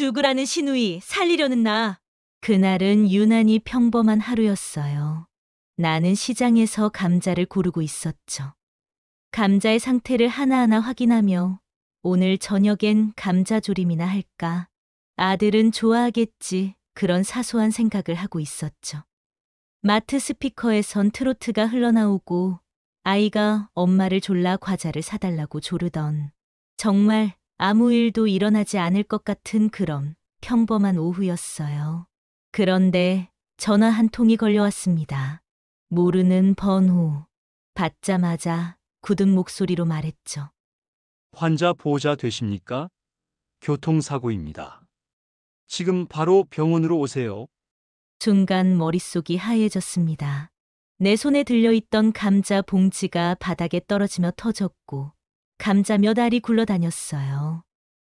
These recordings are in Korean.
죽으라는 시누이, 살리려는 나. 그날은 유난히 평범한 하루였어요. 나는 시장에서 감자를 고르고 있었죠. 감자의 상태를 하나하나 확인하며 오늘 저녁엔 감자조림이나 할까? 아들은 좋아하겠지. 그런 사소한 생각을 하고 있었죠. 마트 스피커에선 트로트가 흘러나오고 아이가 엄마를 졸라 과자를 사달라고 조르던 정말 아무 일도 일어나지 않을 것 같은 그런 평범한 오후였어요. 그런데 전화 한 통이 걸려왔습니다. 모르는 번호. 받자마자 굳은 목소리로 말했죠. 환자 보호자 되십니까? 교통사고입니다. 지금 바로 병원으로 오세요. 순간 머릿속이 하얘졌습니다. 내 손에 들려있던 감자 봉지가 바닥에 떨어지며 터졌고 감자 몇 알이 굴러다녔어요.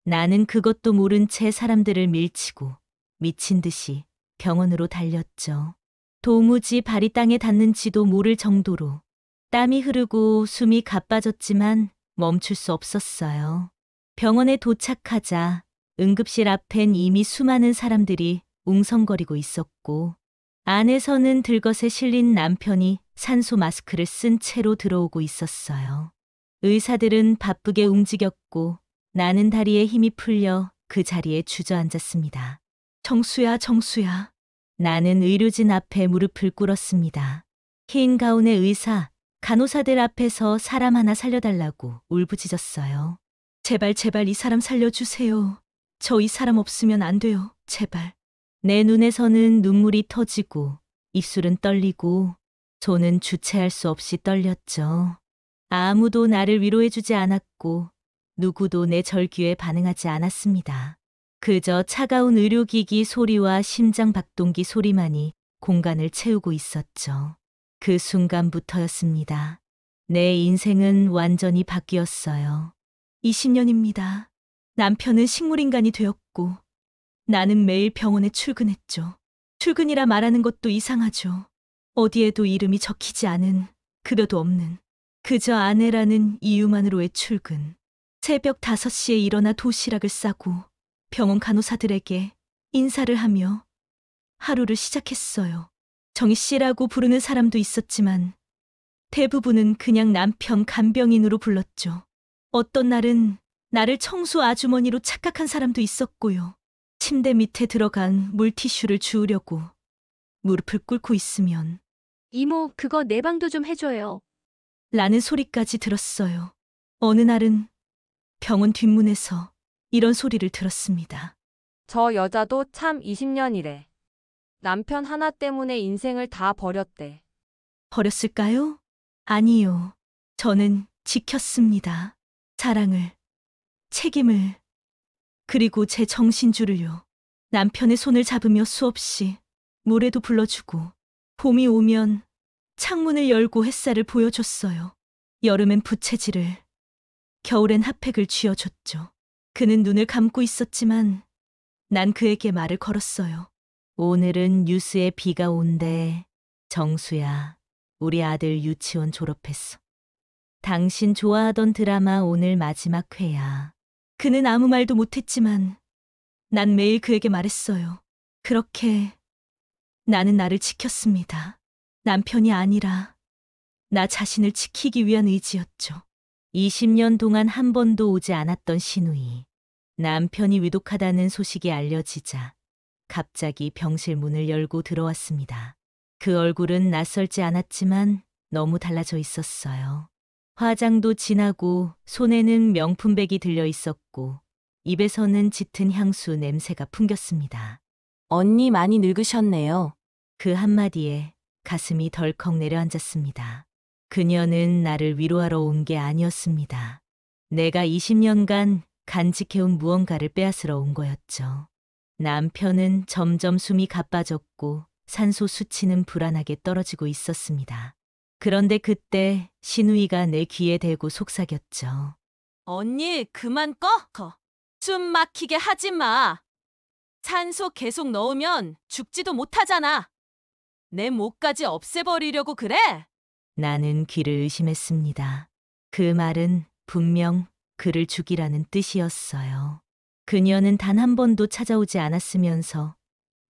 나는 그것도 모른 채 사람들을 밀치고 미친 듯이 병원으로 달렸죠. 도무지 발이 땅에 닿는지도 모를 정도로 땀이 흐르고 숨이 가빠졌지만 멈출 수 없었어요. 병원에 도착하자 응급실 앞엔 이미 수많은 사람들이 웅성거리고 있었고 안에서는 들것에 실린 남편이 산소 마스크를 쓴 채로 들어오고 있었어요. 의사들은 바쁘게 움직였고 나는 다리에 힘이 풀려 그 자리에 주저앉았습니다. 정수야, 정수야. 나는 의료진 앞에 무릎을 꿇었습니다. 흰 가운의 의사, 간호사들 앞에서 사람 하나 살려달라고 울부짖었어요. 제발 제발 이 사람 살려주세요. 저 이 사람 없으면 안 돼요. 제발. 내 눈에서는 눈물이 터지고 입술은 떨리고 손은 주체할 수 없이 떨렸죠. 아무도 나를 위로해주지 않았고 누구도 내 절규에 반응하지 않았습니다. 그저 차가운 의료기기 소리와 심장 박동기 소리만이 공간을 채우고 있었죠. 그 순간부터였습니다. 내 인생은 완전히 바뀌었어요. 20년입니다. 남편은 식물인간이 되었고 나는 매일 병원에 출근했죠. 출근이라 말하는 것도 이상하죠. 어디에도 이름이 적히지 않은, 급여도 없는, 그저 아내라는 이유만으로의 출근. 새벽 5시에 일어나 도시락을 싸고 병원 간호사들에게 인사를 하며 하루를 시작했어요. 정희 씨라고 부르는 사람도 있었지만 대부분은 그냥 남편 간병인으로 불렀죠. 어떤 날은 나를 청소 아주머니로 착각한 사람도 있었고요. 침대 밑에 들어간 물티슈를 주우려고 무릎을 꿇고 있으면 이모, 그거 내 방도 좀 해줘요. 라는 소리까지 들었어요. 어느 날은 병원 뒷문에서 이런 소리를 들었습니다. 저 여자도 참 20년이래. 남편 하나 때문에 인생을 다 버렸대. 버렸을까요? 아니요. 저는 지켰습니다. 사랑을, 책임을, 그리고 제 정신줄을요. 남편의 손을 잡으며 수없이 노래도 불러주고 봄이 오면 창문을 열고 햇살을 보여줬어요. 여름엔 부채질을, 겨울엔 핫팩을 쥐어줬죠. 그는 눈을 감고 있었지만 난 그에게 말을 걸었어요. 오늘은 뉴스에 비가 온대. 정수야, 우리 아들 유치원 졸업했어. 당신 좋아하던 드라마 오늘 마지막 회야. 그는 아무 말도 못했지만 난 매일 그에게 말했어요. 그렇게 나는 나를 지켰습니다. 남편이 아니라 나 자신을 지키기 위한 의지였죠. 20년 동안 한 번도 오지 않았던 시누이. 남편이 위독하다는 소식이 알려지자 갑자기 병실 문을 열고 들어왔습니다. 그 얼굴은 낯설지 않았지만 너무 달라져 있었어요. 화장도 진하고 손에는 명품백이 들려 있었고 입에서는 짙은 향수 냄새가 풍겼습니다. 언니 많이 늙으셨네요. 그 한마디에 가슴이 덜컥 내려앉았습니다. 그녀는 나를 위로하러 온 게 아니었습니다. 내가 20년간 간직해온 무언가를 빼앗으러 온 거였죠. 남편은 점점 숨이 가빠졌고 산소 수치는 불안하게 떨어지고 있었습니다. 그런데 그때 시누이가 내 귀에 대고 속삭였죠. 언니, 그만 꺼. 숨 막히게 하지 마. 산소 계속 넣으면 죽지도 못하잖아. 내 목까지 없애버리려고 그래? 나는 귀를 의심했습니다. 그 말은 분명 그를 죽이라는 뜻이었어요. 그녀는 단 한 번도 찾아오지 않았으면서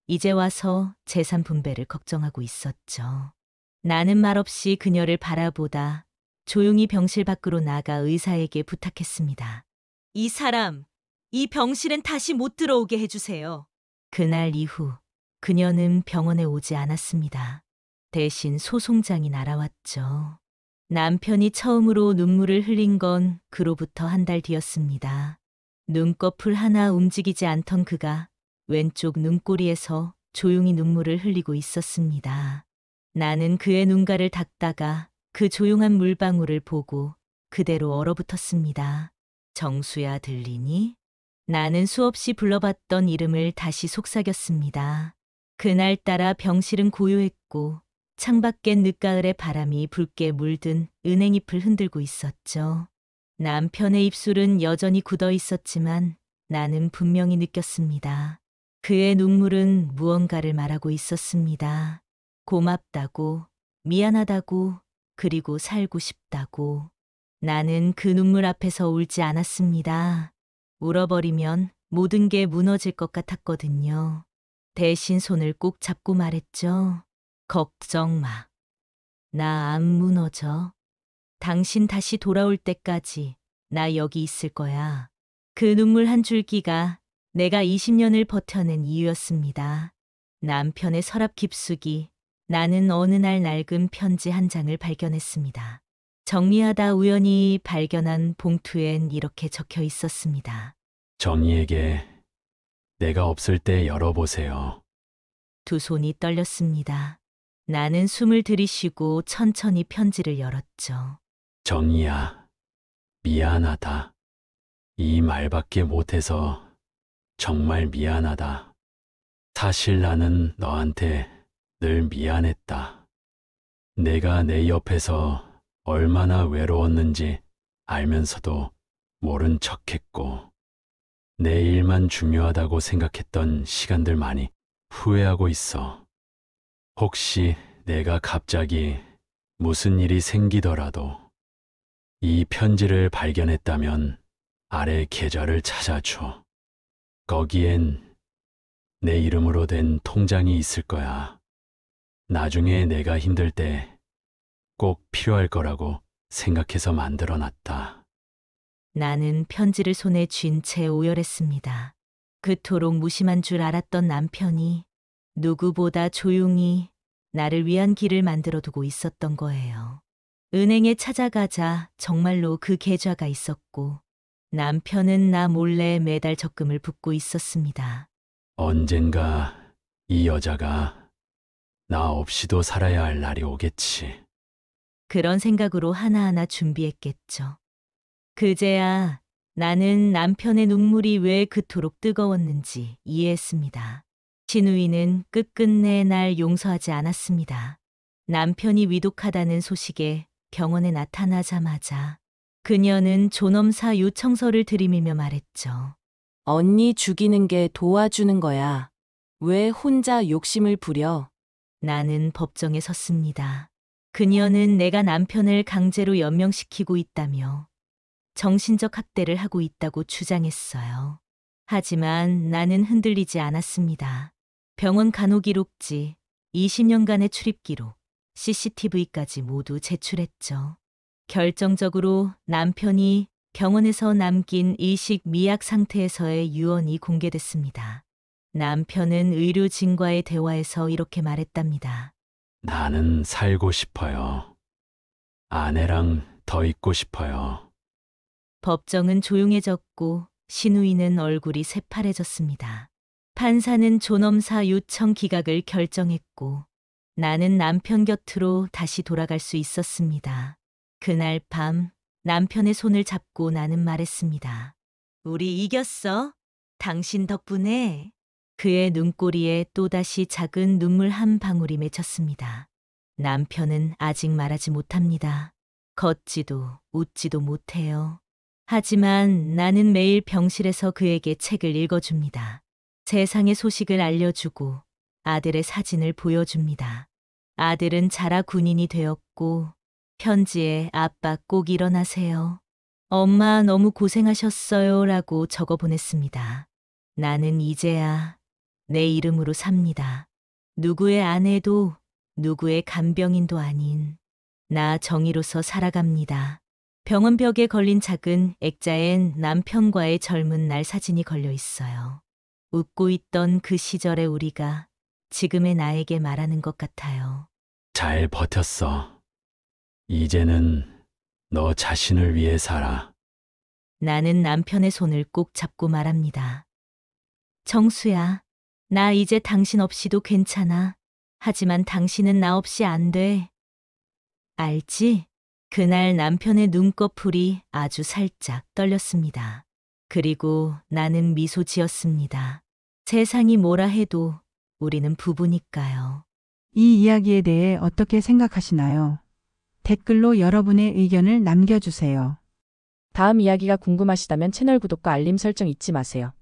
이제 와서 재산 분배를 걱정하고 있었죠. 나는 말없이 그녀를 바라보다 조용히 병실 밖으로 나가 의사에게 부탁했습니다. 이 사람, 이 병실엔 다시 못 들어오게 해주세요. 그날 이후 그녀는 병원에 오지 않았습니다. 대신 소송장이 날아왔죠. 남편이 처음으로 눈물을 흘린 건 그로부터 한 달 뒤였습니다. 눈꺼풀 하나 움직이지 않던 그가 왼쪽 눈꼬리에서 조용히 눈물을 흘리고 있었습니다. 나는 그의 눈가를 닦다가 그 조용한 물방울을 보고 그대로 얼어붙었습니다. 정수야 들리니? 나는 수없이 불러봤던 이름을 다시 속삭였습니다. 그날따라 병실은 고요했고 창밖엔 늦가을의 바람이 붉게 물든 은행잎을 흔들고 있었죠. 남편의 입술은 여전히 굳어 있었지만 나는 분명히 느꼈습니다. 그의 눈물은 무언가를 말하고 있었습니다. 고맙다고, 미안하다고, 그리고 살고 싶다고. 나는 그 눈물 앞에서 울지 않았습니다. 울어버리면 모든 게 무너질 것 같았거든요. 대신 손을 꼭 잡고 말했죠. 걱정 마. 나 안 무너져. 당신 다시 돌아올 때까지 나 여기 있을 거야. 그 눈물 한 줄기가 내가 20년을 버텨낸 이유였습니다. 남편의 서랍 깊숙이 나는 어느 날 낡은 편지 한 장을 발견했습니다. 정리하다 우연히 발견한 봉투엔 이렇게 적혀 있었습니다. 정희에게 내가 없을 때 열어보세요. 두 손이 떨렸습니다. 나는 숨을 들이쉬고 천천히 편지를 열었죠. 정희야, 미안하다. 이 말밖에 못해서 정말 미안하다. 사실 나는 너한테 늘 미안했다. 내가 내 옆에서 얼마나 외로웠는지 알면서도 모른 척했고, 내 일만 중요하다고 생각했던 시간들 많이 후회하고 있어. 혹시 내가 갑자기 무슨 일이 생기더라도 이 편지를 발견했다면 아래 계좌를 찾아줘. 거기엔 내 이름으로 된 통장이 있을 거야. 나중에 내가 힘들 때 꼭 필요할 거라고 생각해서 만들어 놨다. 나는 편지를 손에 쥔 채 오열했습니다. 그토록 무심한 줄 알았던 남편이 누구보다 조용히 나를 위한 길을 만들어두고 있었던 거예요. 은행에 찾아가자 정말로 그 계좌가 있었고 남편은 나 몰래 매달 적금을 붓고 있었습니다. 언젠가 이 여자가 나 없이도 살아야 할 날이 오겠지. 그런 생각으로 하나하나 준비했겠죠. 그제야 나는 남편의 눈물이 왜 그토록 뜨거웠는지 이해했습니다. 신우이는 끝끝내 날 용서하지 않았습니다. 남편이 위독하다는 소식에 병원에 나타나자마자 그녀는 존엄사 요청서를 들이밀며 말했죠. 언니 죽이는 게 도와주는 거야. 왜 혼자 욕심을 부려? 나는 법정에 섰습니다. 그녀는 내가 남편을 강제로 연명시키고 있다며 정신적 학대를 하고 있다고 주장했어요. 하지만 나는 흔들리지 않았습니다. 병원 간호기록지, 20년간의 출입기록, CCTV까지 모두 제출했죠. 결정적으로 남편이 병원에서 남긴 일식 미약 상태에서의 유언이 공개됐습니다. 남편은 의료진과의 대화에서 이렇게 말했답니다. 나는 살고 싶어요. 아내랑 더 있고 싶어요. 법정은 조용해졌고 신우이는 얼굴이 새파래졌습니다. 판사는 존엄사 요청 기각을 결정했고 나는 남편 곁으로 다시 돌아갈 수 있었습니다. 그날 밤 남편의 손을 잡고 나는 말했습니다. 우리 이겼어. 당신 덕분에. 그의 눈꼬리에 또다시 작은 눈물 한 방울이 맺혔습니다. 남편은 아직 말하지 못합니다. 걷지도 웃지도 못해요. 하지만 나는 매일 병실에서 그에게 책을 읽어줍니다. 세상의 소식을 알려주고 아들의 사진을 보여줍니다. 아들은 자라 군인이 되었고 편지에 아빠 꼭 일어나세요. 엄마 너무 고생하셨어요 라고 적어 보냈습니다. 나는 이제야 내 이름으로 삽니다. 누구의 아내도 누구의 간병인도 아닌 나 정의로서 살아갑니다. 병원 벽에 걸린 작은 액자엔 남편과의 젊은 날 사진이 걸려 있어요. 웃고 있던 그 시절의 우리가 지금의 나에게 말하는 것 같아요. 잘 버텼어. 이제는 너 자신을 위해 살아. 나는 남편의 손을 꼭 잡고 말합니다. 정수야, 나 이제 당신 없이도 괜찮아. 하지만 당신은 나 없이 안 돼. 알지? 그날 남편의 눈꺼풀이 아주 살짝 떨렸습니다. 그리고 나는 미소 지었습니다. 세상이 뭐라 해도 우리는 부부니까요. 이 이야기에 대해 어떻게 생각하시나요? 댓글로 여러분의 의견을 남겨주세요. 다음 이야기가 궁금하시다면 채널 구독과 알림 설정 잊지 마세요.